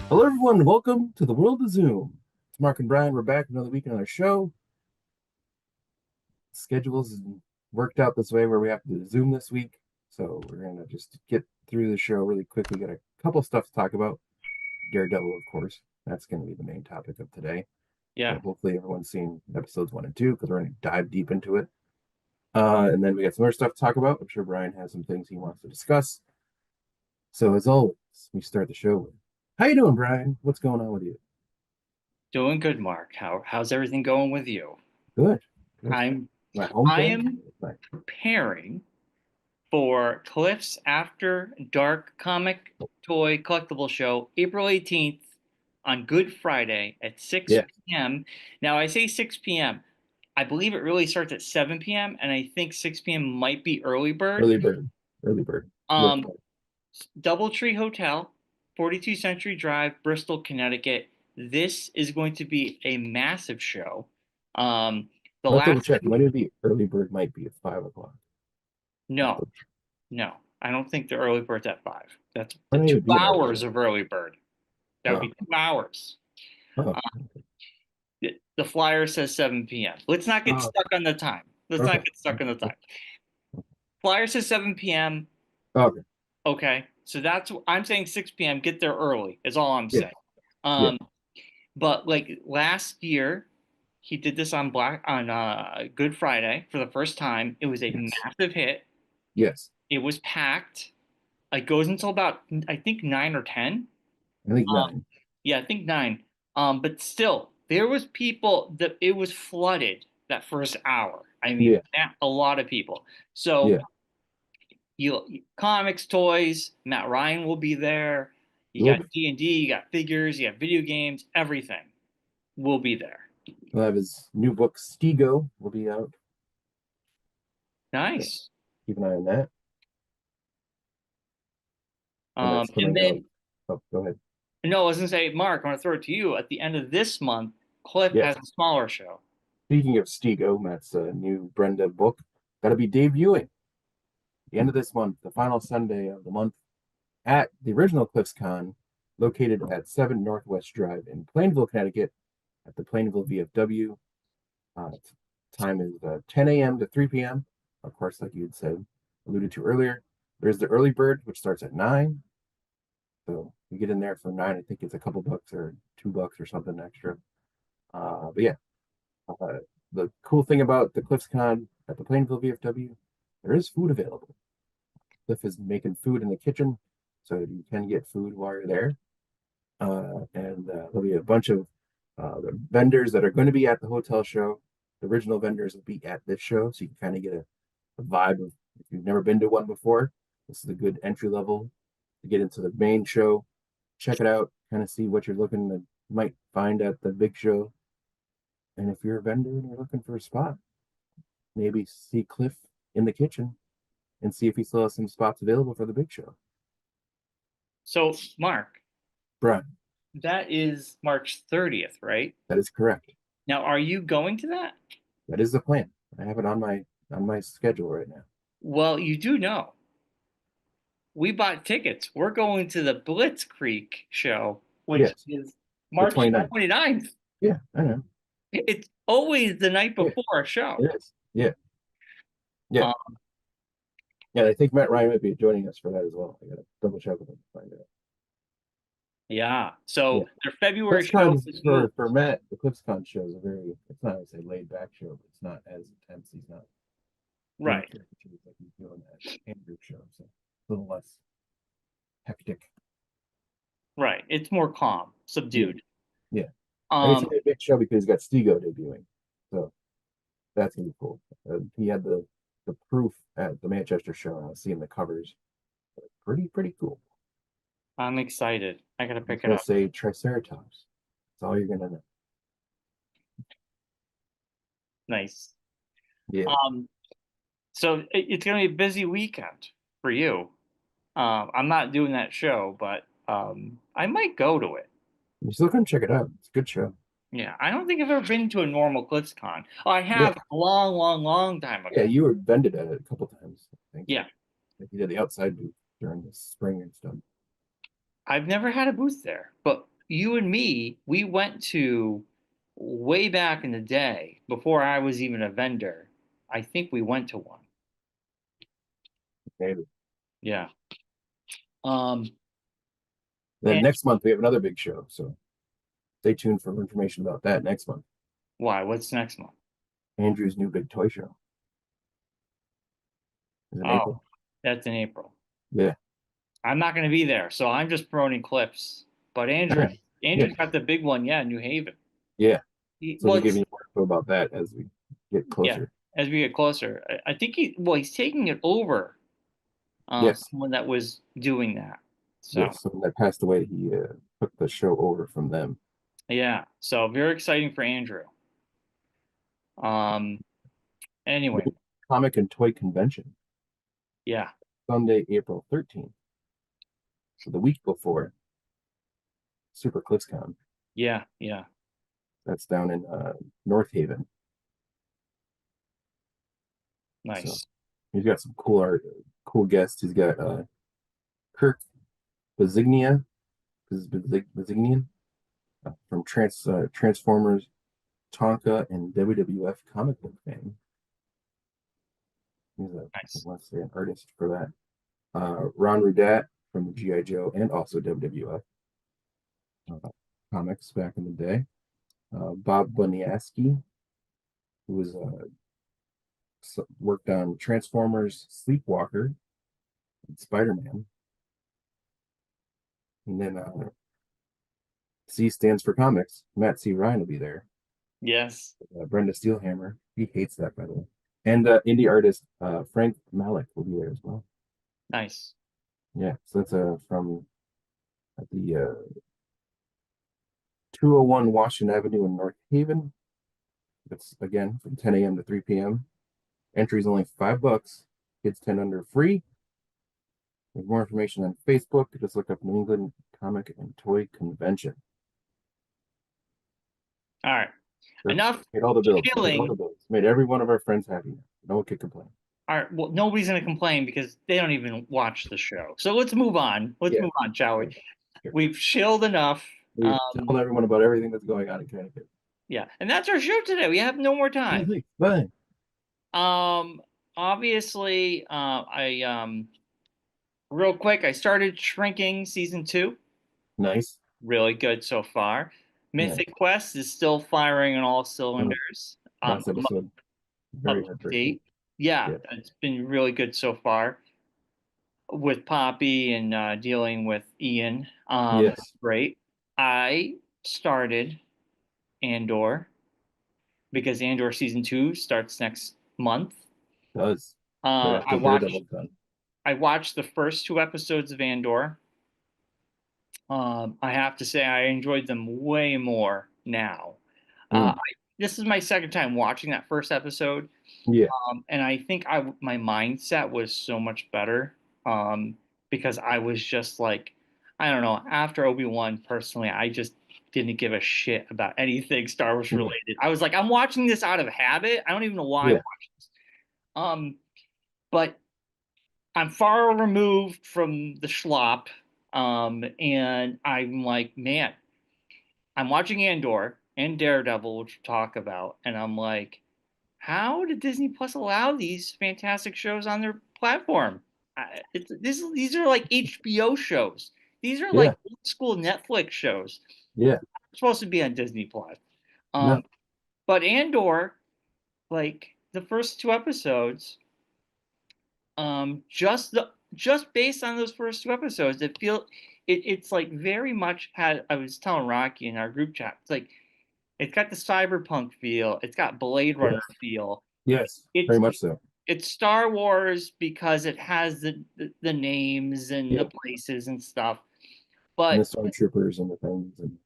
Hello, everyone. Welcome to the world of Zoom. It's Marc and Bryon. We're back another week, another show. Schedules worked out this way where we have to do Zoom this week. So we're going to just get through the show really quick. We got a couple stuff to talk about. Daredevil, of course. That's going to be the main topic of today. Yeah. So hopefully everyone's seen episodes 1 and 2 because we're going to dive deep into it. And then we got some other stuff to talk about. I'm sure Bryon has some things he wants to discuss. So as always, we start the show with, how you doing, Bryon? What's going on with you? Doing good, Mark. How's everything going with you? Good. Good. I'm My home I thing? am preparing for Cliff's After Dark comic toy collectible show April 18th on Good Friday at Yeah. 6 p.m. Now I say 6 p.m. I believe it really starts at 7 p.m. and I think 6 p.m. might be early bird. Early bird. Early bird. Good Um, point. Doubletree Hotel, 42 Century Drive, Bristol, Connecticut. This is going to be a massive show. Um, the Let's double last check. Might it be early bird might be at 5 o'clock. no, no, I don't think the early bird's at 5. That's Or the maybe two it'd be there. hours of early bird. That would Oh, be 2 hours. oh, Uh, the flyer says 7 p.m. Let's not get oh, stuck on the time. Let's not okay. get stuck on the time. Flyer says 7 p.m. Okay. Okay, so that's I'm saying 6 p.m. Get there early is all I'm Yeah. saying. Yeah. Um, But like last year, he did this on Good Friday for the first time. It was a Yes. massive hit. Yes. It was packed. It goes until about I think 9 or 10. I think Um, 9. yeah, I think 9. But still, there was people that it was flooded that first hour. I mean, Yeah. a lot of people. So Yeah. you comics, toys. Matt Ryan will be there. You Will got be. D&D, you got figures, you got video games. Everything will be there. We'll have his new book, Stego, will be out. So Nice. keep an eye on that. And that's And coming out. then, Oh, go ahead. no, I was gonna say, Mark, I want to throw it to you. At the end of this month, Cliff has Yes. a smaller show. Speaking of Stego, Matt's new Brenda book, got to be debuting the end of this month, the final Sunday of the month, at the original CliffsCon, located at 7 Northwest Drive in Plainville, Connecticut, at the Plainville VFW. Uh, Time is 10 a.m. to 3 p.m. Of course, like you had said, alluded to earlier. There's the early bird, which starts at 9. So you get in there for 9. I think it's a couple bucks or $2 or something extra. But yeah, uh, the cool thing about the CliffsCon at the Plainville VFW, there is food available. Cliff is making food in the kitchen, so you can get food while you're there. And there'll be a bunch of the vendors that are going to be at the hotel show. The original vendors will be at this show, so you can kind of get a vibe of, if you've never been to one before, this is a good entry level to get into the main show. Check it out, kind of see what you're looking to might find at the big show. And if you're a vendor and you're looking for a spot, maybe see Cliff in the kitchen and see if he still has some spots available for the big show. So, Mark, Brian, that is March 30th, right? that is correct. Now, are you going to that? That is the plan. I have it on my schedule right now. Well, you do know we bought tickets. We're going to the Blitzkrieg show, which Yes, is the March 29th. 29th. Yeah, I know. It's always the night Yeah, before a show. it is. Yeah, yeah, Um, yeah. I think Matt Ryan might be joining us for that as well. I gotta double check with him to find out. yeah. Yeah, So their February show CliffsCon is moved. for Matt. The CliffsCon show is a very, it's not, I say, laid back show, but it's not as intense. He's not throwing Right. caricatures like he's doing at Andrew show, so a little less hectic. Right. It's more calm, Yeah, subdued. yeah. And it's Um, gonna be a big show because he's got Stego debuting, so that's gonna be cool. He had the proof at the Manchester show, and I was seeing the covers. Pretty cool. I'm excited. I gotta It's pick it gonna up. say Triceratops. That's all you're gonna know. Nice. Yeah. Um, so it's gonna be a busy weekend for you. I'm not doing that show, but I might go to it. You still come check it out. It's a good show. Yeah, I don't think I've ever been to a normal CliffsCon. Oh, I Yeah. have a long, long, long time Yeah, ago. you were vended at it a couple times, I think. Yeah, Like you did the outside booth during the spring and stuff. I've never had a booth there, but you and me, we went to way back in the day before I was even a vendor. I think we went to one. Maybe. Yeah. Um, Then and next month we have another big show, so stay tuned for information about that next month. why? What's next month? Andrew's new big toy show is in Oh, April. that's in April. Yeah. I'm not going to be there, so I'm just promoting clips. But All right. Yeah. Andrew's got the big one, yeah, in New Haven. Yeah. So Well, we'll be giving you more info about that as we get yeah, closer. as we get closer, I think he's taking it over. Yes. Someone that was doing that. So Yes. Someone that passed away, he took the show over from them. yeah, so very exciting for Andrew. Um, anyway, Comic and Toy Convention, yeah, Sunday, April 13th. So the week before Super CliffsCon. yeah, That's down in North Haven. So nice, he's got some cool art, cool guests. He's got Kirk Bazignia, Bazignian from Transformers, Tonka, and WWF comic book fame. He's nice. let's say, an artist for that. Ron Rudat from the GI Joe and also WWF comics back in the day. Bob Buniaski, who was worked on Transformers, Sleepwalker, and Spider-Man. And then C stands for comics. Matt C. Ryan will be there. Yes, Brenda Steelhammer. He hates that, by the way. And indie artist Frank Malik will be there as well. nice. Yeah, so that's from at the 201 Washington Avenue in North Haven. It's again from 10 a.m. to 3 p.m. Entry's only $5. Kids 10 under free. There's more information on Facebook. Just look up New England Comic and Toy Convention. All right, Sure. enough Paid all the bills. Paid all the chilling. bills. Made every one of our friends happy. No one could complain. All right, well, nobody's going to complain because they don't even watch the show. So let's move on. Let's Yeah. move on, shall we? Sure. We've chilled enough. We've told everyone about everything that's going on in Connecticut. Yeah, and that's our show today. We have no more time. Bye. Um, obviously, I real quick, I started Shrinking season 2. Nice. Really good so far. Nice. Mythic Quest is still firing on all Oh, cylinders. last I'm episode. Very up to heartbreaking. date. Yeah, Yeah. it's been really good so far with Poppy and dealing with Ian. Yes. Great. I started Andor because Andor season 2 starts next month. Does. Right Uh, I after watched Daredevil's done. I watched the first 2 episodes of Andor. I have to say I enjoyed them way more now. Mm. This is my second time watching that first episode, Yeah. and I think my mindset was so much better because I was just like, I don't know. After Obi-Wan, personally, I just didn't give a shit about anything Star Wars Yeah. related. I was like, I'm watching this out of habit. I don't even know why I'm Yeah. watching this. But I'm far removed from the schlop, and I'm like, man, I'm watching Andor and Daredevil, which we'll talk about, and I'm like, how did Disney Plus allow these fantastic shows on their platform? These are like HBO shows. These are Yeah. like old school Netflix shows. Yeah. They're supposed to be on Disney Plus. No. But Andor, like the first 2 episodes, just based on those first 2 episodes, it's like very much had. I was telling Rocky in our group chat, it's like it's got the cyberpunk feel, it's got Blade Runner Yes. feel. Yes. It's Very much so. it's Star Wars because it has the names and the Yep. places and stuff. And the But stormtroopers and the things and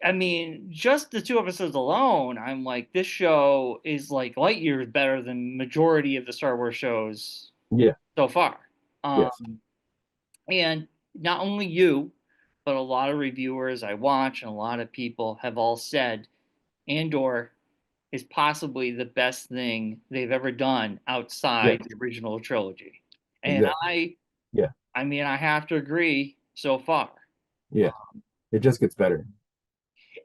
I mean, just the 2 episodes alone, I'm like, this show is like light years better than majority of the Star Wars shows yeah. so far. Yes. And not only you, but a lot of reviewers I watch and a lot of people have all said Andor is possibly the best thing they've ever done Yes. outside the original trilogy. And Exactly. Yeah. I mean, I have to agree so far. Yeah. It just gets better.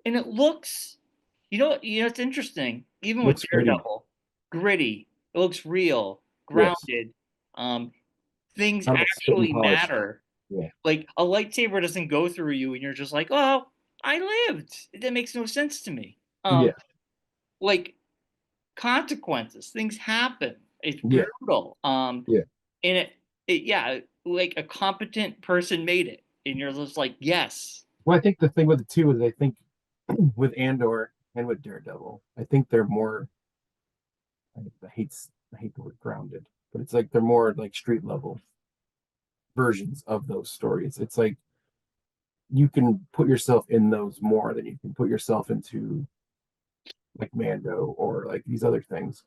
And it looks, it's interesting. Even with Looks gritty. Daredevil, gritty. It looks real, Yes. grounded. Um, things Not about spit and actually polish. matter. Yeah. Like a lightsaber doesn't go through you, and you're just like, "Oh, I lived." That makes no sense to me. Yeah. Like consequences, things happen. It's Yeah. brutal. Yeah. And yeah, like a competent person made it, and you're just like, yes, Well, I think the thing with the two is I think with Andor and with Daredevil, I think they're more. I hate I hate the word grounded, but it's like they're more like street level versions of those stories. It's like you can put yourself in those more than you can put yourself into like Mando or like these other things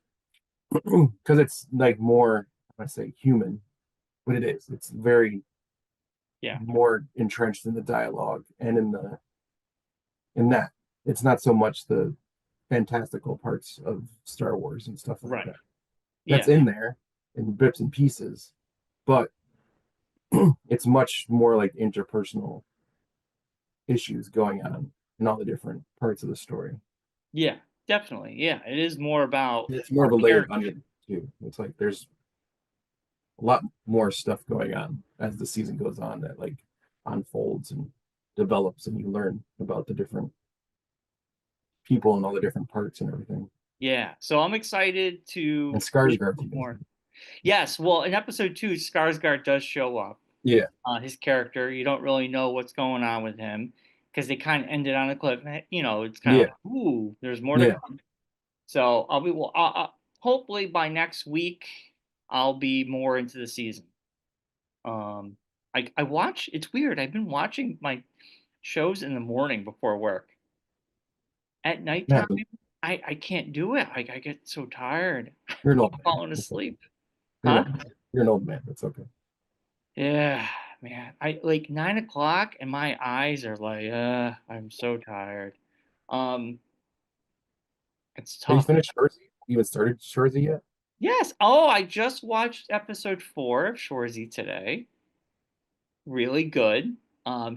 because it's like more I say human, but it is. It's very yeah, more entrenched in the dialogue and in that. It's not so much the fantastical parts of Star Wars and stuff like right, that. That's yeah, in there in bits and pieces, but it's much more like interpersonal issues going on in all the different parts of the story. yeah, definitely, yeah. It is more about It's more of a layered character. onion too. It's like there's a lot more stuff going on as the season goes on that like unfolds and develops, and you learn about the different people and all the different parts and everything. Yeah, so I'm excited And to read Skarsgård's even more. Yes, well, in episode 2, Skarsgård does show up. yeah, His character, you don't really know what's going on with him because they kind of ended on a cliff. It's kind of yeah, like, ooh, there's more to yeah. come. So I'll be well. Hopefully by next week, I'll be more into the season. Um, I watch. It's weird. I've been watching my shows in the morning before work. At nighttime, Happen. I can't do it. I get so tired. You're an I'm old man. falling It's okay. asleep. You're an Huh? old man. You're an old man. It's okay. Yeah, man. I like 9 o'clock and my eyes are like, I'm so tired. Um, it's Have you tough. finished Shorzy? You even started Shorzy yet? Yes. Oh, I just watched episode 4 of Shorzy today. Really good.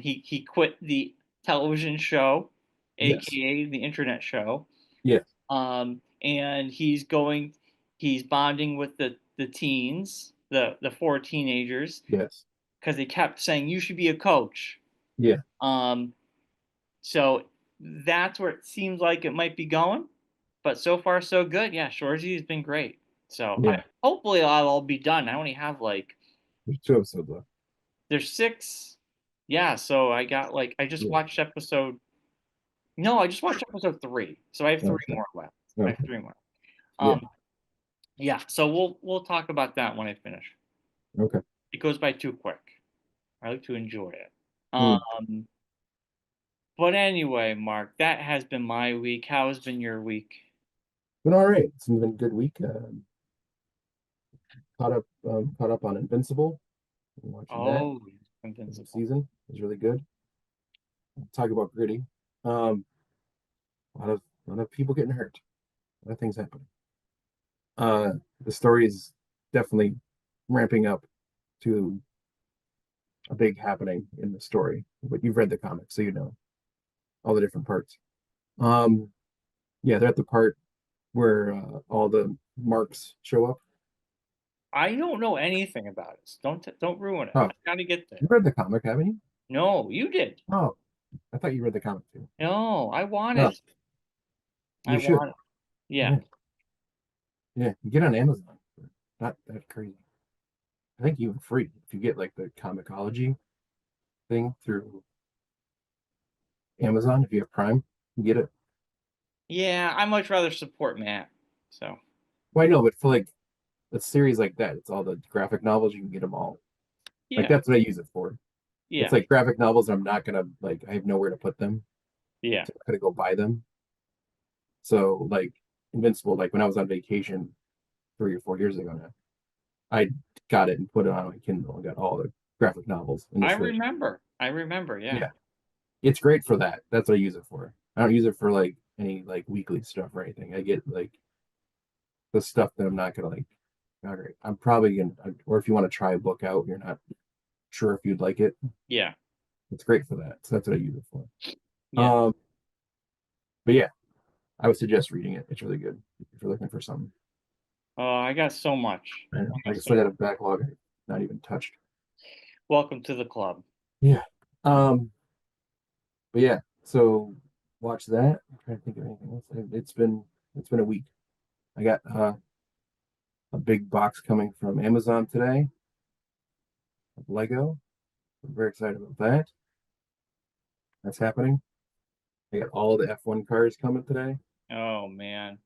He quit the television show, Yes. aka the internet show. Yes. And he's bonding with the teens, the four teenagers, Yes. because they kept saying you should be a coach. Yeah. Um, so that's where it seems like it might be going. But so far, so good. Yeah, Shorzy has been great. So Yeah. hopefully I'll all be done. I only have like There's 2 episodes left. there's 6. Yeah, so I got like I just Yeah. watched episode. No, I just watched episode 3. So I have 3 Okay. more left. I have Okay. 3 more. Yeah. Um, yeah. So we'll talk about that when I finish. Okay. It goes by too quick. I like to enjoy it. Mm. Um, but anyway, Mark, that has been my week. How has been your week? Been all right. It's been a good week. Caught up on Invincible. Been watching that. Oh, The new Invincible. season is really good. Talk about gritty. Um, a lot of people getting hurt. A lot of things happening. Uh, the story is definitely ramping up to a big happening in the story. But you've read the comics, so you know all the different parts. Um, yeah, they're at the part where all the marks show up. I don't know anything about it. So don't ruin it. Oh, I gotta get you there. read the comic, haven't you? No, you did. Oh, I thought you read the comic too. No, I No, wanted. I you should. want. Yeah. Yeah, yeah. You get on Amazon. Not that crazy. I think even free if you get like the comicology thing through Amazon. If you have Prime, you get it. Yeah, I much rather support Matt. So Well, I know, but for like a series like that, it's all the graphic novels. You can get them all. Like yeah, that's what I use it for. It's yeah, like graphic novels. I'm not gonna like. I have nowhere to put them. yeah. So I'm gonna go buy them. So like Invincible, like when I was on vacation 3 or 4 years ago now, I got it and put it on my Kindle and got all the graphic novels in I this way. remember. I remember. Yeah. Yeah, it's great for that. That's what I use it for. I don't use it for like any like weekly stuff or anything. I get like the stuff that I'm not gonna like. All right, I'm probably gonna, or if you want to try a book out, you're not sure if you'd like it. Yeah. It's great for that. So that's what I use it for. Yeah. Um, but yeah, I would suggest reading it. It's really good if you're looking for something. Oh, I got so much. I know. I Like got I so still got much. a backlog I've not even touched. Welcome to the club. Yeah. Um, but yeah, so watch that. I'm trying to think of anything else. It's been a week. I got a big box coming from Amazon today of Lego. I'm very excited about that. That's happening. I got all the F1 cars coming today. Oh man.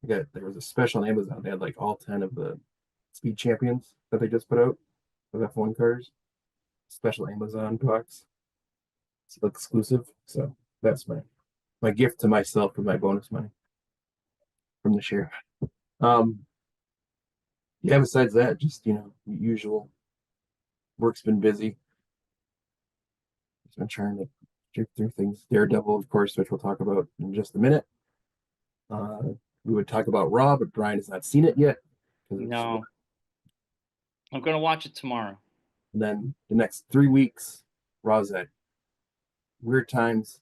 There was a special on Amazon. They had like all 10 of the Speed Champions that they just put out of F1 cars. Special Amazon box. It's exclusive. So that's my gift to myself for my bonus money from this year. Um, yeah, besides that, just usual. Work's been busy. Just been trying to check through things. Daredevil, of course, which we'll talk about in just a minute. Uh, we would talk about Raw, but Brian has not seen it yet because it's No, I'm gonna watch it tomorrow. and then the next 3 weeks, Raw's at weird times.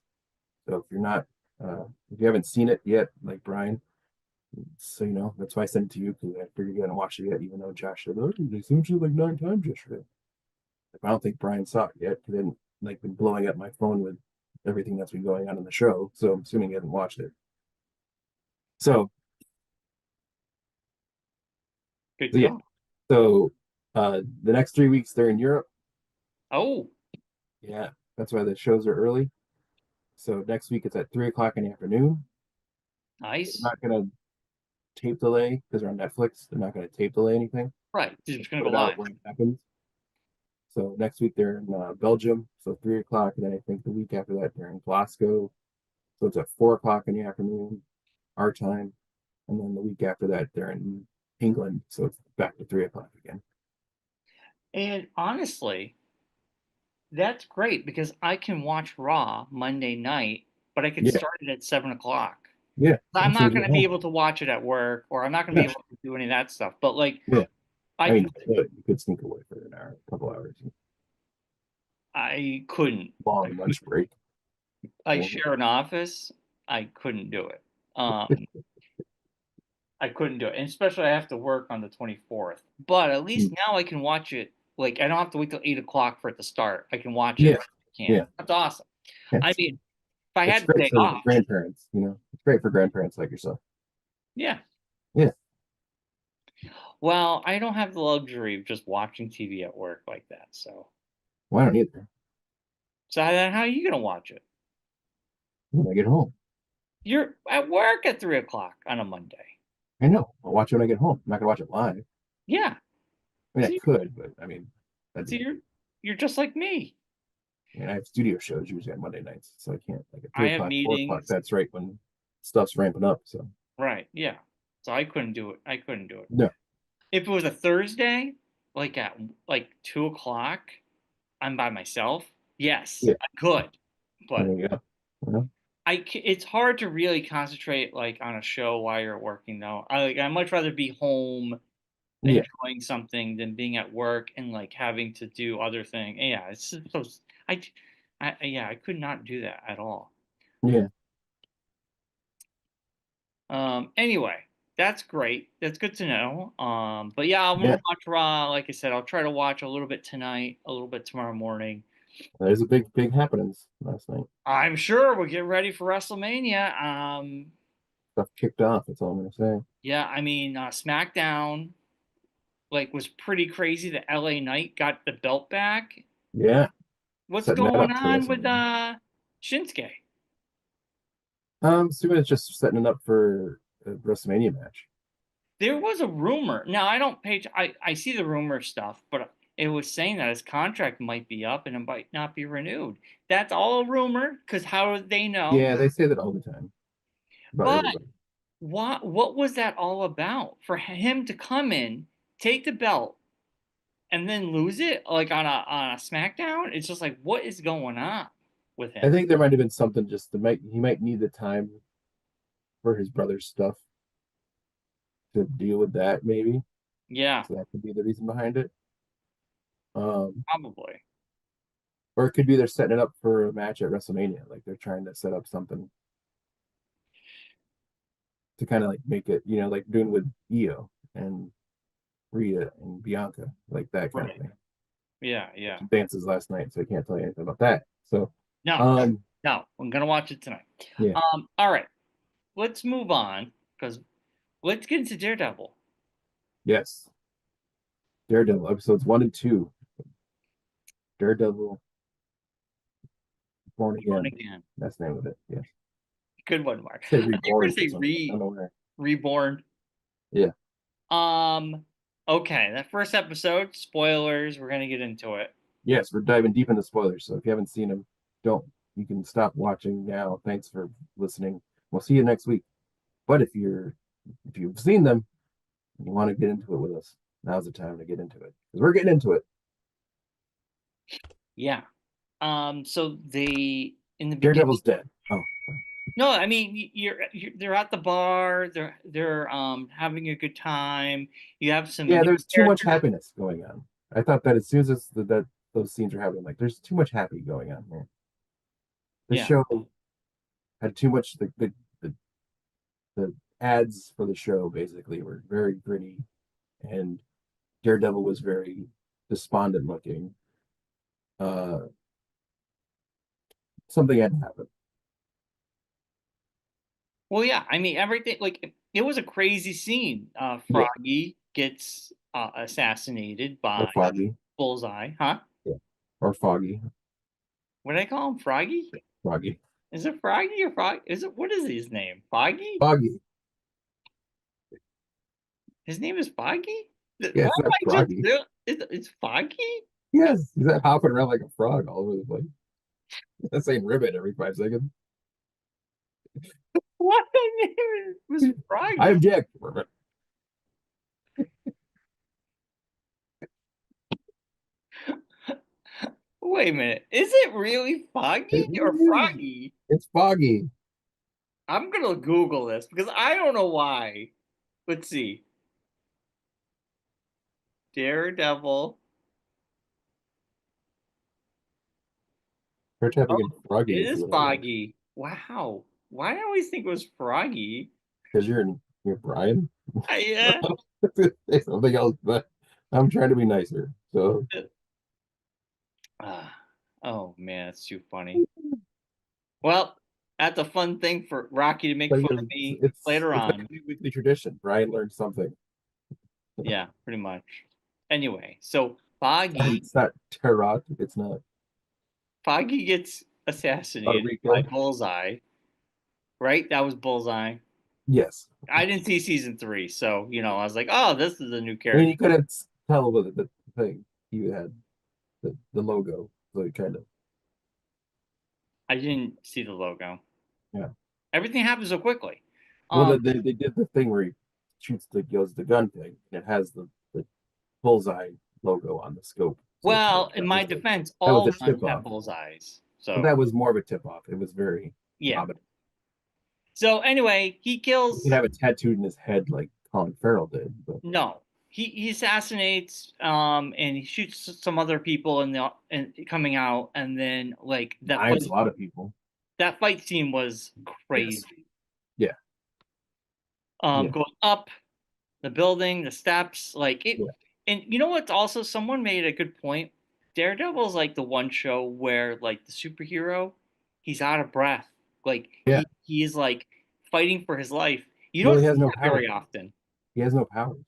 So if you haven't seen it yet, like Brian, so that's why I sent it to you because I figured you hadn't watched it yet, even though Josh said, "Oh, they sent you like 9 times yesterday." Like, I don't think Brian saw it yet because I didn't like been blowing up my phone with everything that's been going on in the show. So I'm assuming he hasn't watched it. So, Good so to yeah, know. so the next 3 weeks they're in Europe. Oh, Yeah, that's why the shows are early. So next week it's at 3 o'clock in the afternoon. They're nice. not gonna tape delay because they're on Netflix. They're not gonna tape delay anything. Right. It's just gonna Put go it out live. when it happens. So next week they're in Belgium, so 3 o'clock, and then I think the week after that they're in Glasgow, so it's at 4 o'clock in the afternoon, our time, and then the week after that they're in England, so it's back to 3 o'clock again. And honestly, that's great because I can watch Raw Monday night, but I could Yeah, start it at 7 o'clock. yeah. I'm As soon not as you going get to be home. able to watch it at work, or I'm not going to be Yeah, able to do any of that stuff. But like, yeah. I I mean, could, you could sneak away for an hour, a couple hours, I couldn't. long lunch break. I Thing. share an office. I couldn't do it. Um, I couldn't do it, and especially I have to work on the 24th. But at least Mm. now I can watch it. Like I don't have to wait till 8 o'clock for it to start. I can watch it Yeah, when I can. yeah. That's awesome. I It's mean, if I it's had the great day for off, grandparents. It's great for grandparents like yourself. yeah. Yeah. Well, I don't have the luxury of just watching TV at work like that. Well, I don't either. So then how are you gonna watch it? When I get home, You're at work at 3 o'clock on a Monday. I know. I'll watch it when I get home. I'm not gonna watch it live. Yeah. I mean, I See, could, but I mean, that'd see, be. you're just like me. I mean, I have studio shows usually on Monday nights, so I can't like at three I have o'clock, 4 o'clock. meetings. That's right when stuff's ramping up. So Right. Yeah. So I couldn't do it. I couldn't do it. no, If it was a Thursday, like at like 2 o'clock, I'm by myself. Yes, yeah, I could, but there you go. Well, it's hard to really concentrate like on a show while you're working though. I'd much rather be home yeah, enjoying something than being at work and like having to do other things. Yeah, it's just so I, yeah, I could not do that at all. yeah, Anyway, that's great. That's good to know. But yeah, I'm gonna yeah. watch Raw. Like I said, I'll try to watch a little bit tonight, a little bit tomorrow morning. There's a big happenings last night. I'm sure we'll get ready for WrestleMania. Stuff kicked off. That's all I'm gonna say. Yeah, I mean, SmackDown like was pretty crazy. The LA Knight got the belt back. Yeah, What's setting that going up for on with WrestleMania. Shinsuke? Assuming it's just setting it up for a WrestleMania match. There was a rumor. Now I don't pay. I see the rumor stuff, but it was saying that his contract might be up and it might not be renewed. That's all a rumor because how would they know? Yeah, they say that all the time about But everybody. what was that all about? For him to come in, take the belt, and then lose it like on a SmackDown? It's just like what is going on with I him? think there might have been something just to make he might need the time for his brother's stuff to deal with that, maybe. Yeah, So that could be the reason behind it. Um, probably. Or it could be they're setting it up for a match at WrestleMania. Like they're trying to set up something to kind of like make it, like doing with Io and Rhea and Bianca, like that kind of Right. thing. Yeah, yeah. Dances last night, so I can't tell you anything about that. So, No, um, no, I'm gonna watch it tonight. yeah, All right, let's move on because let's get into Daredevil. yes, Daredevil episodes 1 and 2. Daredevil Born Born Again. Again. That's the name of it. Yes. Good one, Mark. Say I think we're reborn gonna for say some reason. I don't know where. reborn. Yeah. Um, okay, that first episode, spoilers, we're gonna get into it. Yes, we're diving deep into spoilers. So if you haven't seen them, don't. You can stop watching now. Thanks for listening. We'll see you next week. But if you've seen them and you want to get into it with us, now's the time to get into it because we're getting into it. Yeah. So they in the beginning. Daredevil's dead. Oh, No, I mean they're at the bar, they're having a good time. You have some yeah. new There's too much characters. happiness going on. I thought that as soon as that those scenes are happening, like there's too much happy going on here. The Yeah. show had too much. The ads for the show basically were very gritty, and Daredevil was very despondent looking. Uh, Something had to happen. Well, yeah, I mean everything like it was a crazy scene. Yeah, Froggy gets assassinated or by foggy. Bullseye, huh? Yeah, or foggy. What did I call him? Froggy? Foggy. Is it Froggy or Frog? Is it what is his name? Foggy? Foggy. His name is Foggy? Why Yes, am that's I just froggy. it's Foggy? Yes, he's that hopping around like a frog all over the place. That's saying ribbit every 5 seconds. What the name was I Froggy? object, ribbit. Wait a minute. Is it really Foggy It or really is. Froggy? It's foggy. I'm gonna Google this because I don't know why. Let's see. Daredevil. We're tapping Oh, in froggy it to see is what it is. Foggy. Wow. Why do I always think it was Froggy? Because you're Brian. I, Say something else, but I'm trying to be nicer. So uh, oh man, it's too funny. Well, that's a fun thing for Rocky to make but fun yeah, of me it's later it's like on. a new weekly tradition. Brian learned something. Yeah, pretty much. Anyway, so Foggy It's not tarot. It's not Foggy gets Puerto assassinated by Rico. Bullseye, right? That was Bullseye. Yes. I didn't see season three, so I was like, oh, this is a new I mean, character. you couldn't tell with the thing. You had the logo, so it kind of I didn't see the logo. yeah. Everything happened so quickly. Well, Um, they did the thing where he shoots goes the gun thing. And it has the bullseye logo on the scope, so it kind of well, in my defense, that was all a guns tip have off. bullseyes. But So that was more of a tip off. It was very yeah. ominous. So anyway, he He could kills have it tattooed in his head like Colin Farrell did. But no. He assassinates and he shoots some other people in the and coming out and then like knives a lot of people. that fight scene was Yes. crazy. Yeah. Yeah. Going up the building, the steps, like it. Yeah. And you know what's also someone made a good point. Daredevil is like the one show where like the superhero, he's out of breath. Like Yeah. he is like fighting for his life. You Well, don't he see has no that power. very often. He has no powers.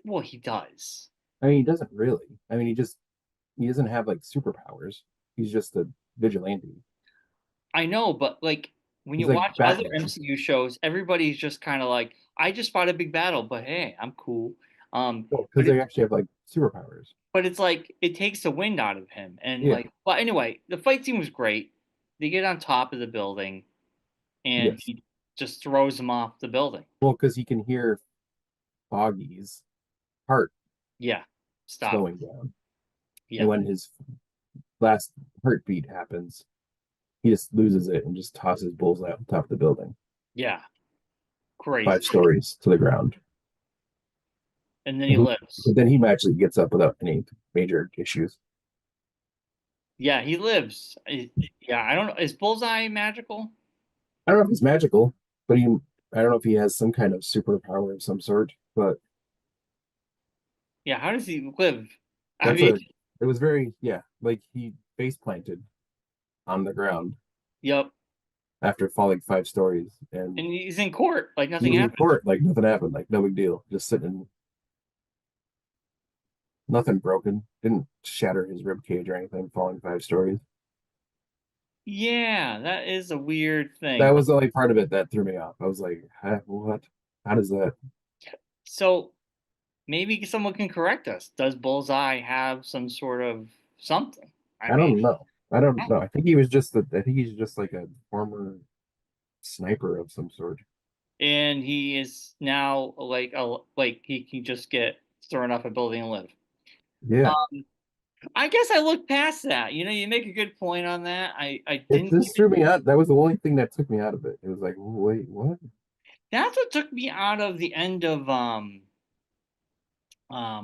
Well, he does. I mean, he doesn't really. I mean, he doesn't have like superpowers. He's just a vigilante. I know, but like when He's you like watch other Batman. MCU shows, everybody's just kind of like, I just fought a big battle, but hey, I'm cool. Well, because But it, they actually have like superpowers. but it's like it takes the wind out of him, and Yeah. like, but anyway, the fight scene was great. They get on top of the building, and Yes. he just throws him off the building. Well, because he can hear Foggy's heart Yeah, stop. slowing down, and Yeah, when his last heartbeat happens, he just loses it and just tosses Bullseye off the top of the building, yeah, crazy. 5 stories to the ground. And then he lives. But then he actually gets up without any major issues. Yeah, he lives. Yeah, I don't know. Is Bullseye magical? I don't know if he's magical, but I don't know if he has some kind of superpower of some sort, but Yeah, how does he live? I that's mean, a, it was very, yeah, like he face planted on the ground yep. after falling 5 stories, and And he's in court, like he nothing was in happened. court like nothing happened, like no big deal, just sitting, nothing broken, didn't shatter his rib cage or anything, falling 5 stories. Yeah, that is a weird That thing. But was the only part of it that threw me off. I was like, huh, what? How does that? so maybe someone can correct us. Does Bullseye have some sort of something? I I mean, don't know. I don't know. I think he was just I think he's just like a former sniper of some sort. and he is now like he can just get thrown off a building and live. Yeah. I guess I looked past that. You know, you make a good point on that. I It didn't just even. threw me out. That was the only thing that took me out of it. It was like, wait, what? That's what took me out of the end of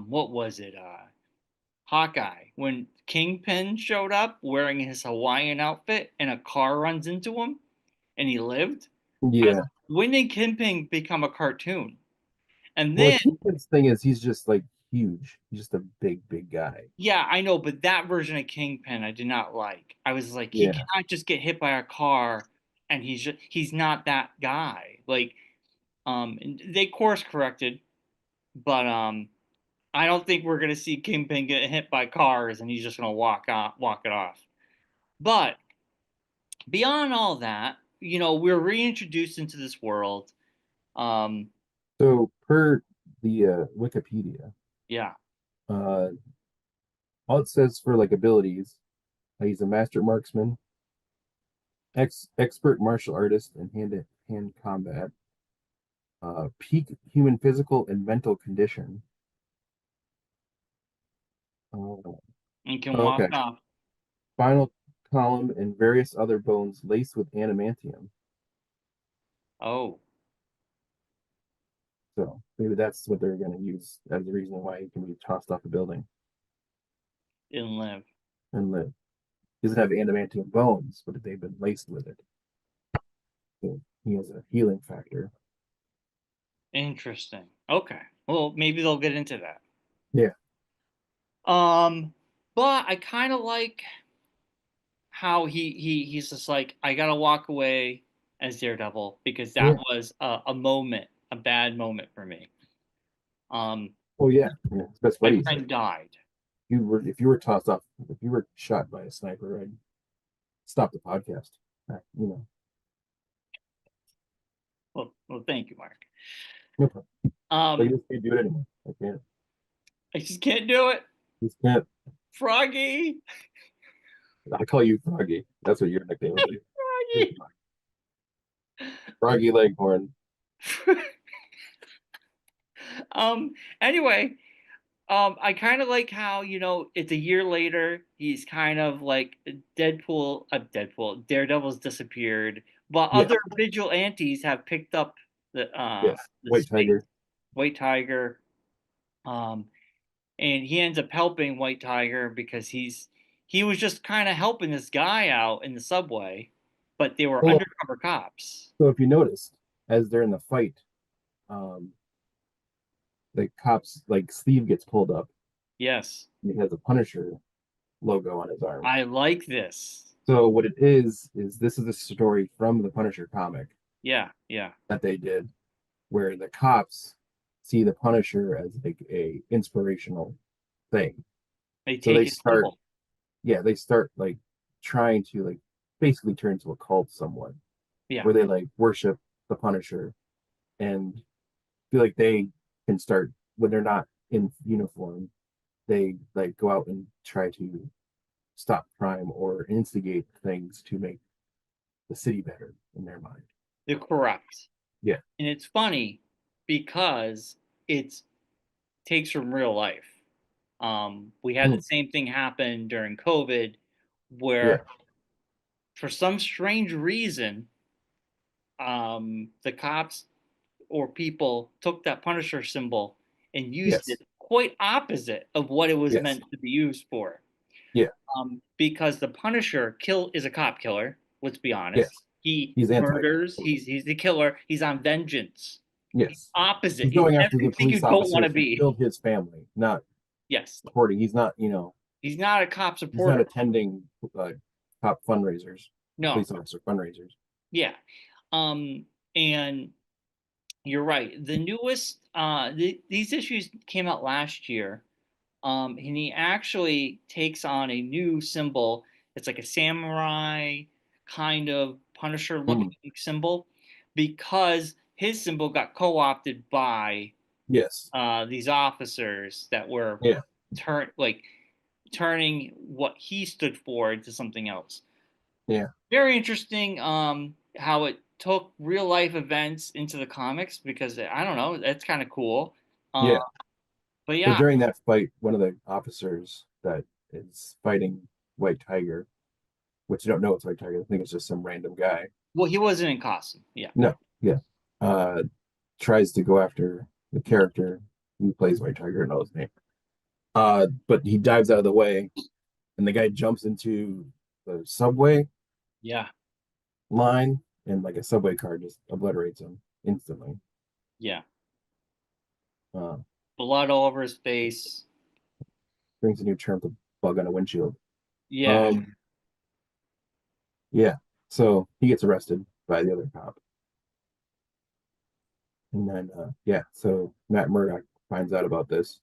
what was it? Hawkeye, when Kingpin showed up wearing his Hawaiian outfit and a car runs into him and he lived. I was Yeah. like, when did Kingpin become a cartoon? And Well, then, Kingpin's thing is he's just like huge. He's just a big, big guy. yeah, I know, but that version of Kingpin I did not like. I was like, he Yeah. cannot just get hit by a car and he's not that guy. Like, and they course corrected, but I don't think we're gonna see Kingpin get hit by cars and he's just gonna walk it off. But beyond all that, you know, we're reintroduced into this world. Um, So per the Wikipedia, yeah. uh, all it says for like abilities, he's a master marksman, expert martial artist in hand combat, peak human physical and mental condition. Oh, And can walk okay. off. Spinal column and various other bones laced with adamantium. Oh, So maybe that's what they're going to use as the reason why he can be tossed off a building and live. and live. He doesn't have adamantium bones, but they've been laced with it. So he has a healing factor. Interesting. Okay. Well, maybe they'll get into that. Yeah. Um, but I kind of like how he's just like, I gotta walk away as Daredevil because that Yeah. was a moment, a bad moment for me. Um, Oh yeah. Yeah. His best my buddy's like, friend died. if you were tossed off, if you were shot by a sniper, I'd stop the podcast. You know, Well, thank you, Mark. no problem. But Um, you just can't do it anymore. I can't. I just can't do it. You just can't. Froggy, I call you Froggy. That's what your nickname would be. Froggy. Froggy Leghorn. um. Anyway, I kind of like how it's a year later. He's kind of like Daredevil's disappeared, but Yeah. other vigilantes have picked up Yes. the White space. Tiger. White Tiger, um, and he ends up helping White Tiger because he was just kind of helping this guy out in the subway, but they were Well, undercover cops. so if you noticed, as they're in the fight, um, the cops like Steve gets pulled up. Yes, He has a Punisher logo on his arm. I like this. So what it is this is a story from the Punisher comic Yeah, yeah. that they did, where the cops see the Punisher as like a inspirational thing. They So take they his start, symbol. yeah, they start like trying to like basically turn into a cult somewhat, Yeah, where they like worship the Punisher and feel like they can start when they're not in uniform. They like go out and try to stop crime or instigate things to make the city better in their mind. they're corrupt. Yeah. And it's funny because it takes from real life. We had the Mm, same thing happen during COVID, yeah. where for some strange reason, the cops or people took that Punisher symbol and used Yes. it quite opposite of what it was Yes. meant to be used for. Yeah. Because the Punisher is a cop killer. Let's be honest. Yes. He He's anti. murders. He's the killer. He's on vengeance. He's Yes. opposite. He's He's going after the everything you police don't want to officers who be. killed his family, not Yes. supporting. He's not a cop He's not supporter. attending cop fundraisers, No. police officer fundraisers. Yeah. And you're right. The newest these issues came out last year. And he actually takes on a new symbol. It's like a samurai kind of Punisher looking Mm. symbol because his symbol got co-opted by Yes. these officers that were Yeah. turning what he stood for into something else. Yeah. Very interesting how it took real life events into the comics because I don't know, that's kind of cool. Yeah. But So yeah, during that fight, one of the officers that is fighting White Tiger, which you don't know it's White Tiger, I think it's just some random guy. well, he wasn't in costume. Yeah. No. Yeah. Uh, Tries to go after the character who plays White Tiger, I know his name. But he dives out of the way, and the guy jumps into the subway Yeah. line, and like a subway car just obliterates him instantly. Yeah. Uh, Blood all over his face. Brings a new term to bug on a windshield. Yeah. Um, yeah. So he gets arrested by the other cop. And then, yeah, so Matt Murdock finds out about this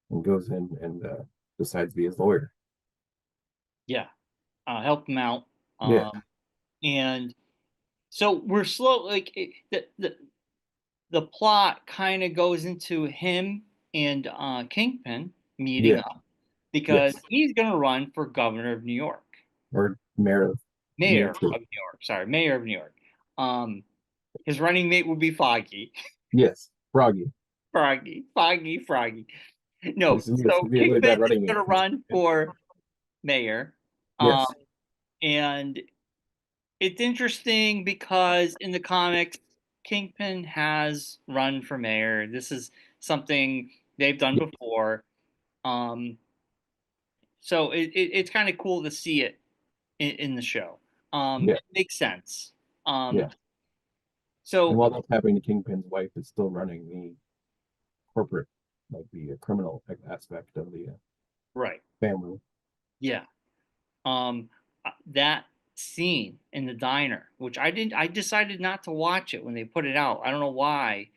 and goes in and decides to be his lawyer. Yeah. Help him out. Yeah. And so we're slow, like the plot kind of goes into him and Kingpin meeting Yeah. up because Yes. he's going to run for governor of New York, Or mayor of New mayor York of State. New York. Sorry, mayor of New York. Um, his running mate would be Foggy, Yes. Froggy. Froggy. No, This so would be a really Kingpin bad is running going mate. to run for mayor. Um, Yes. and it's interesting because in the comics, Kingpin has run for mayor. This is something they've done Yeah. before. Um, so it's kind of cool to see it in the show. Yeah. It makes sense. Um, Yeah. And so while that's happening, the Kingpin's wife is still running the corporate, like the criminal aspect of the right, family. yeah. That scene in the diner, which I decided not to watch it when they put it out. I don't know why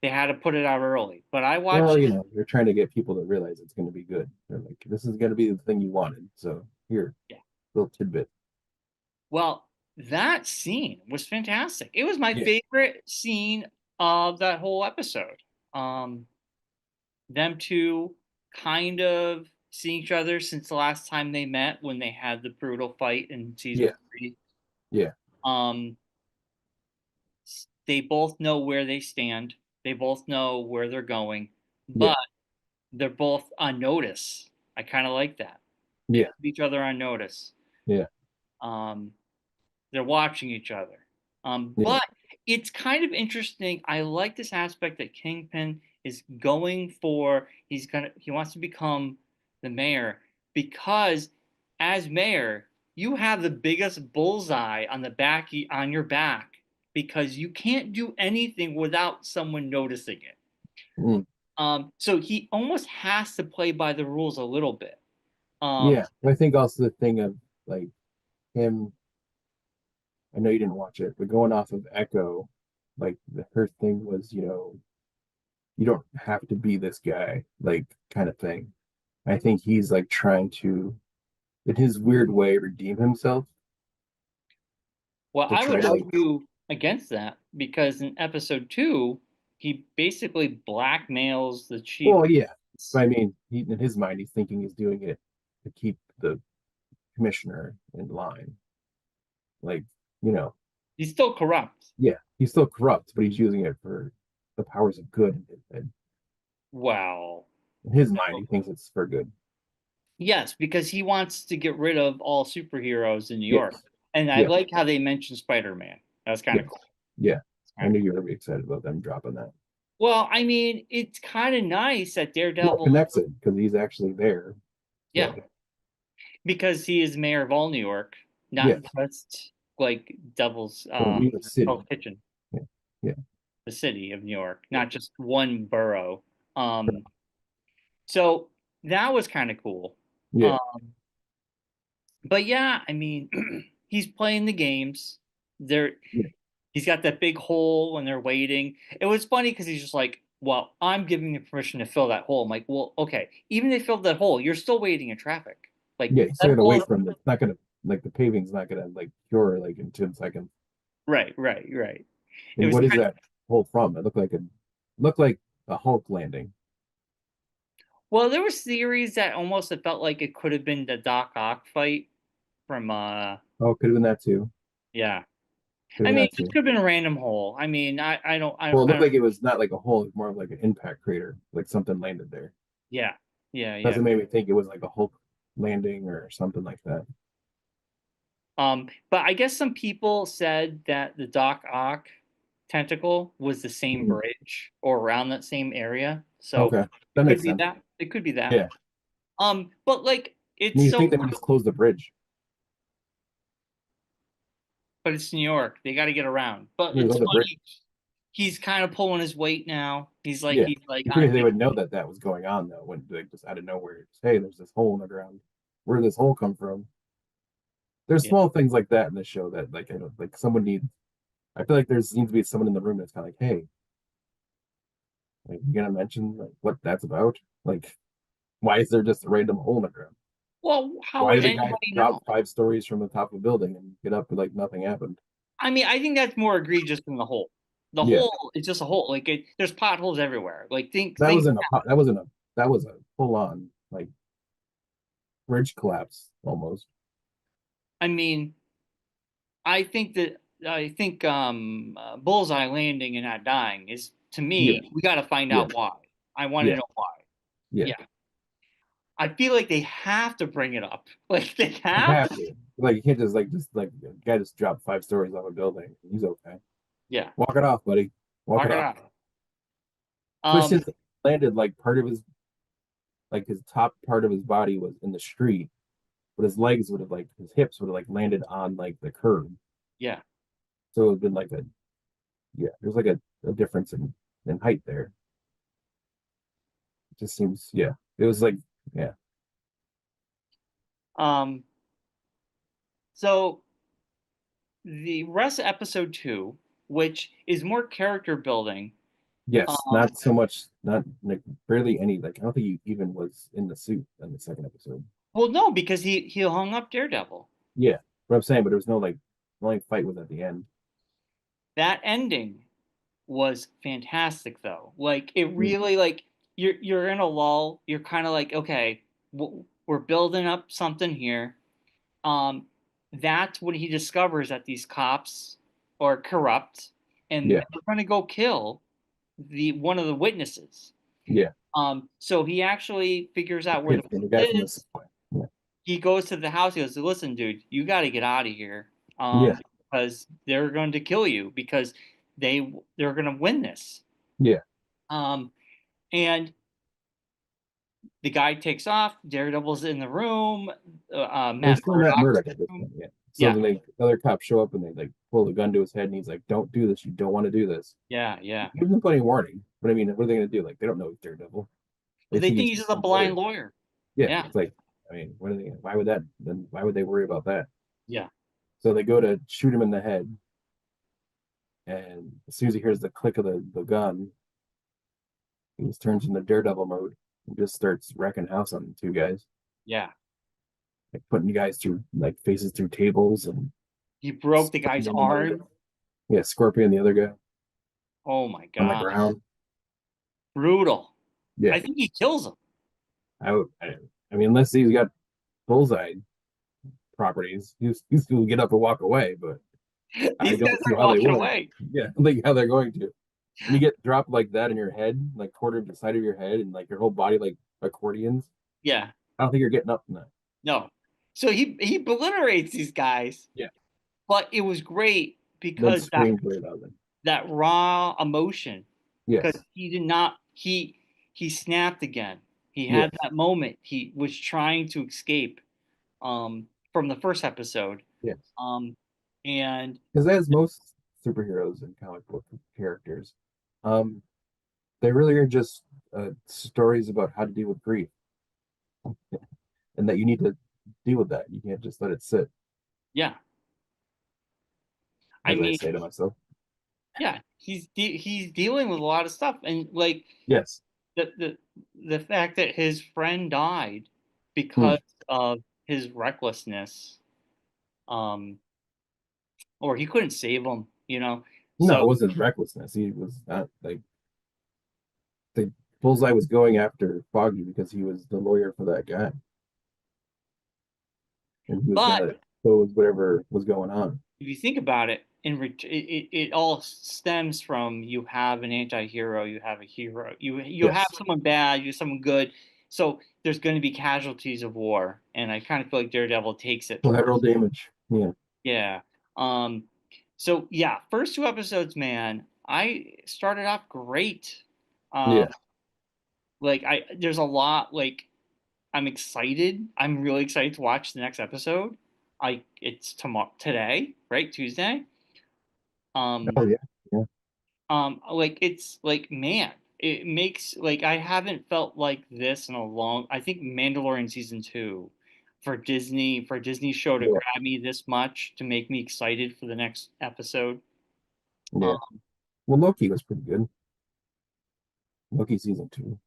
they had to put it out early, but I Well, watched it. they're trying to get people to realize it's going to be good. They're like, this is going to be the thing you wanted. So here, Yeah. little tidbit. Well, that scene was fantastic. It was my Yeah. favorite scene of that whole episode. Um, them two kind of seeing each other since the last time they met when they had the brutal fight in season Yeah. 3. Yeah. Um, they both know where they stand. They both know where they're going, Yeah. but they're both on notice. I kind of like that. They Yeah. put each other on notice. Yeah. Um, they're watching each other. Yeah. But it's kind of interesting. I like this aspect that Kingpin is going for. He wants to become the mayor because as mayor, you have the biggest bullseye on the back on your back because you can't do anything without someone noticing it. Mm. So he almost has to play by the rules a little bit. Um, Yeah. I think also the thing of like him, I know you didn't watch it, but going off of Echo, like her thing was, you don't have to be this guy, like kind of thing. I think he's like trying to, in his weird way, redeem himself Well, to I try would to like, argue against that because in episode 2, he basically blackmails the chief. well, yeah. But I mean, in his mind, he's thinking he's doing it to keep the commissioner in line. Like, you know, He's still corrupt. yeah, he's still corrupt, but he's using it for the powers of good. And Well, in his mind, he thinks it's for good. yes, because he wants to get rid of all superheroes in New York. Yes. And I Yeah. like how they mentioned Spider-Man. That's kind of Yes. cool. Yeah. I Kinda knew cool. you were gonna be excited about them dropping that. Well, I mean, it's kind of nice that Well, it Daredevil. connects it because he's actually there. Yeah. So because he is mayor of all New York, not Yeah, just like Devil's or New York City. Hell's Kitchen, Yeah, yeah, the city of New York, yeah, not just one borough. Um, so that was kind of cool. yeah, Um, but yeah, I mean, he's playing the games. There, yeah, he's got that big hole when they're waiting. It was funny because he's just like, "Well, I'm giving you permission to fill that hole." I'm like, "Well, okay. Even if they filled that hole, you're still waiting in traffic. Like yeah. You still that gotta hole wait is for them. It's not gonna like the paving's not gonna like cure like in 10 seconds. right, right, right." It And was what is kind of, that hole from? It looked like a Hulk landing. well, there was theories that almost it felt like it could have been the Doc Ock fight from Oh, could have been that too. yeah. Could I have been mean, that it too. could have been a random hole. I mean, Well, it I looked don't, like it was not like a hole, it was more of like an impact crater, like something landed there. yeah, yeah, That's yeah. what made me think it was like a Hulk landing or something like that. But I guess some people said that the Doc Ock tentacle was the same Mhm. bridge or around that same area. So Okay, it that could makes be sense. that. It could be that. Yeah, But like I it's mean, you so, think they would just close the bridge? but it's New York. They got to get around. But There's it's other bridge. funny. He's kind of pulling his weight now. Yeah, He's like you I'm figure they getting, would know that that was going on though, when like just out of nowhere, just, hey, there's this hole in the ground. Where did this hole come from? There's yeah. small things like that in the show that like I don't like someone needs. I feel like there needs to be someone in the room that's kind of like, hey, like you gonna mention like what that's about? Like, why is there just a random hole in the ground? Well, how Why would did the guy anybody drop know? 5 stories from the top of a building and get up like nothing happened? I mean, I think that's more egregious than the hole. The Yeah, hole is just a hole. Like there's potholes everywhere. Like that think. wasn't a that wasn't a that was a full on like bridge collapse almost. I mean, I think Bullseye landing and not dying is to Yeah, me. We got to find yeah, out why. I want to yeah, know why. yeah. Yeah, I feel like they have to bring it up. Like they You have have to. to. Like you can't just like a guy just dropped 5 stories off a building. He's okay. Yeah, Walk it off, buddy. Walk mark it it off. out. Especially Um, since he landed like part of his like his top part of his body was in the street, but his legs would have like his hips would have like landed on like the curb. yeah. So it would have been like a yeah, there's like a difference in height there. It just seems yeah. It was like yeah. Um, so the rest of episode two, which is more character building. Yes, Um, not so much not like barely any like I don't think he even was in the suit in the second episode. well, no, because he hung up Daredevil. Yeah. What I'm saying, but there was no like the only fight was at the end. That ending was fantastic though. Like it Mm. really like you're in a lull. You're kind of like, okay, we're building up something here. Um, that's when he discovers that these cops are corrupt and Yeah. they're going to go kill the one of the witnesses. Yeah. So he actually figures out where the The guy from the witness is. subway. Yeah. He goes to the house. He goes, "Listen, dude, you got to get out of here, Yeah. because they're going to kill you because they're going to win this." Yeah. Um, and the guy takes off. Daredevil's in the room. Well, he's Matt still Matt Murdock's Murdock in at this the room. point. Yeah. So Yeah, then other cops show up and they like pull a gun to his head and he's like, "Don't do this. You don't want to do this." yeah, yeah. He doesn't put any warning. But I mean, what are they gonna do? Like they don't know he's Daredevil. They Well, they think think he's he's just just a some blind lawyer. lawyer. Yeah. Yeah, It's like, I mean, what are they? Why would that? Then why would they worry about that? yeah, So they go to shoot him in the head, and as soon as he hears the click of the gun, he just turns into Daredevil mode and just starts wrecking house on the two guys, yeah. like putting guys through like faces through tables and He broke the guy's Scorpion another arm. guy. Yeah, Scorpion the other guy Oh my on the god, ground. brutal. Yeah, I think he kills him. I would. I mean, unless he's got bullseye properties, he's going to get up and walk away. But I These guys don't see are how they walking would. away. Yeah, like how they're going to. When you get dropped like that in your head, like quarter of the side of your head, and like your whole body like accordions, Yeah, I don't think you're getting up from that. no. So he obliterates these guys, Yeah, but it was great then because screams way louder. that raw emotion, because Yes. he did not he snapped again. He Yeah. had that moment. He was trying to escape. from the first episode. Yes. Um, and Because as most superheroes and comic book characters, um, they really are just stories about how to deal with grief, and that you need to deal with that. You can't just let it sit, yeah, I as I mean, say to myself. yeah, he's dealing with a lot of stuff, and like Yes. the the the fact that his friend died Hmm. because of his recklessness, um, or he couldn't save him, you know. No, So, it wasn't recklessness. He was not like the bullseye was going after Foggy because he was the lawyer for that guy, and he was but gonna expose whatever was going on. if you think about it, it all stems from you have an anti-hero, you have a hero, you have Yes. someone bad, you have someone good. So there's going to be casualties of war, and I kind of feel like Daredevil takes it Collateral personally. damage. Yeah. Yeah. Um. So yeah, first two episodes, man, I started off great. Um. Yeah. Like there's a lot. Like I'm excited. I'm really excited to watch the next episode. It's tomorrow, today, right? Tuesday. Um. Oh yeah. Yeah. Like it's like, man, it makes like I haven't felt like this in a long. I think Mandalorian season two for Disney show to Yeah. grab me this much to make me excited for the next episode. Yeah. Um, Well, Loki was pretty good. Loki season two.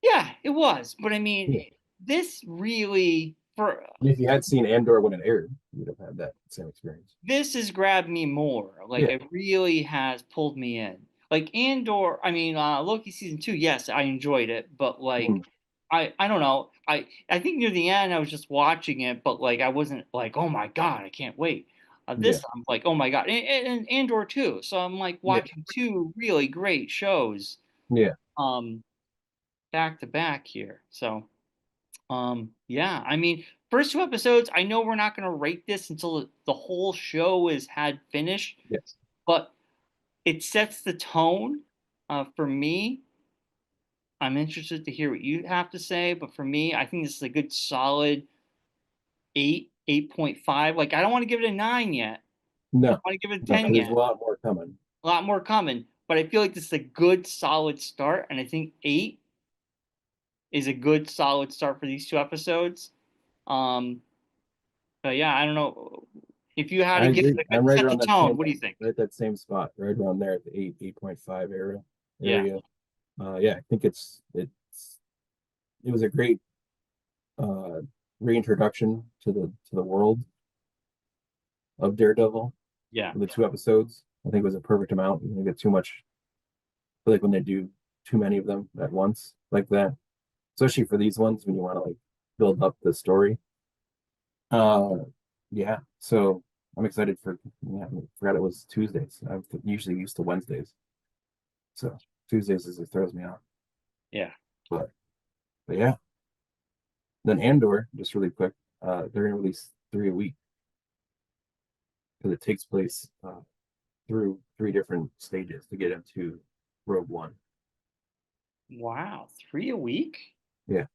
yeah, it was, but I Yeah. mean, this really for If you had seen Andor when it aired, you would have had that same experience. this has grabbed me more. Like Yeah. it really has pulled me in. Like Andor, I mean, Loki season two. Yes, I enjoyed it, but like Mm. I don't know. I think near the end I was just watching it, but like I wasn't like, oh my god, I can't wait. Yeah. This I'm like, oh my god, and Andor too. So I'm like Yeah. watching two really great shows Yeah. um back to back here. So yeah, I mean, first two episodes, I know we're not going to rate this until the whole show is had finished, Yes. but it sets the tone for me. I'm interested to hear what you have to say, but for me, I think this is a good solid 8.5. Like I don't want to give it a 9 yet. I No. don't want to give it a No, 10 because there's a yet. lot more coming. A lot more coming, but I feel like this is a good solid start, and I think 8 is a good solid start for these two episodes. Um, but yeah, I don't know if you had I to give agree. it a I'm right set the around that tone. same What do you think? right that same spot, right around there at the 8.5 Yeah, area. Yeah, I think it was a great uh reintroduction to the world of Daredevil yeah, for the two episodes. I think it was a perfect amount. You don't get too much. I feel like when they do too many of them at once like that, especially for these ones when you want to like build up the story. Uh, yeah. So I'm excited for. Yeah, I forgot it was Tuesdays. I'm usually used to Wednesdays, so Tuesdays is it throws me off. yeah, But but yeah. Then Andor, just really quick, they're gonna release three a week because it takes place through three different stages to get into Rogue One. wow, 3 a week? Yeah,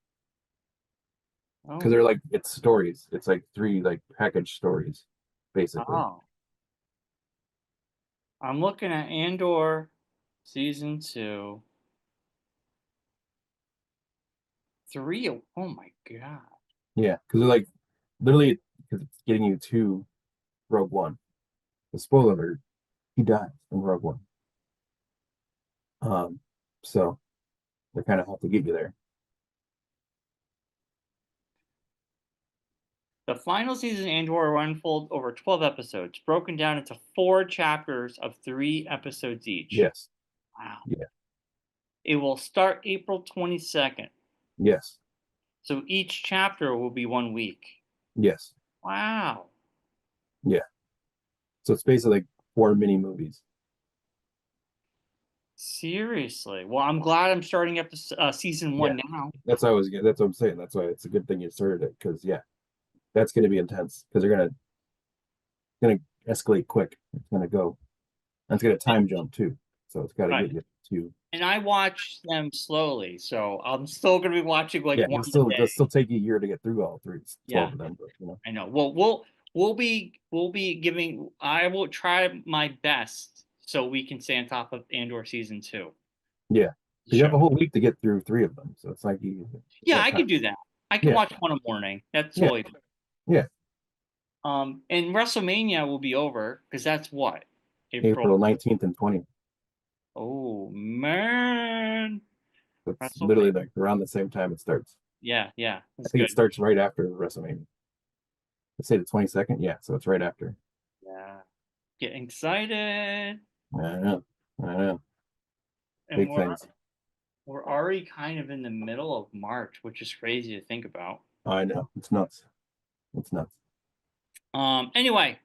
because Oh, they're like it's stories. It's like three like package stories, basically. oh, I'm looking at Andor season 2, 3. Oh my god. Yeah, because they're like literally because it's getting you to Rogue One. The spoiler alert: he dies in Rogue One. Um, so they kind of have to get you there. The final season of Andor will unfold over 12 episodes, broken down into 4 chapters of 3 episodes each. Yes. Wow. Yeah. It will start April 22nd. Yes. So each chapter will be 1 week. Yes. Wow. Yeah. So it's basically like four mini movies. Seriously. Well, I'm glad I'm starting up season Yeah. one now. That's why I was. That's what I'm saying. That's why it's a good thing you started it because yeah, that's going to be intense because they're gonna escalate quick. It's gonna go. And it's gonna time jump too. So it's got to Right. get you. two. And I watch them slowly, so I'm still gonna be watching like Yeah, one it'll a day. still take you a year to get through all three, Yeah, 12 of them, but I know. Well, we'll be giving. I will try my best so we can stay on top of Andor season 2. yeah, because you have Show. a whole week to get through three of them, so it's like you Yeah, got I time. could do that. I can Yeah, watch one a morning. That's yeah, totally. yeah. And WrestleMania will be over because that's what April April. 19th and 20th. Oh man, It's literally WrestleMania. like around the same time it starts. Yeah, yeah, I that's think it good. starts right after WrestleMania. Let's say the 22nd. Yeah, so it's right after. Yeah, getting excited, I know. I know. and Big we're things. we're already kind of in the middle of March, which is crazy to think about. I know. It's nuts. It's nuts. Anyway,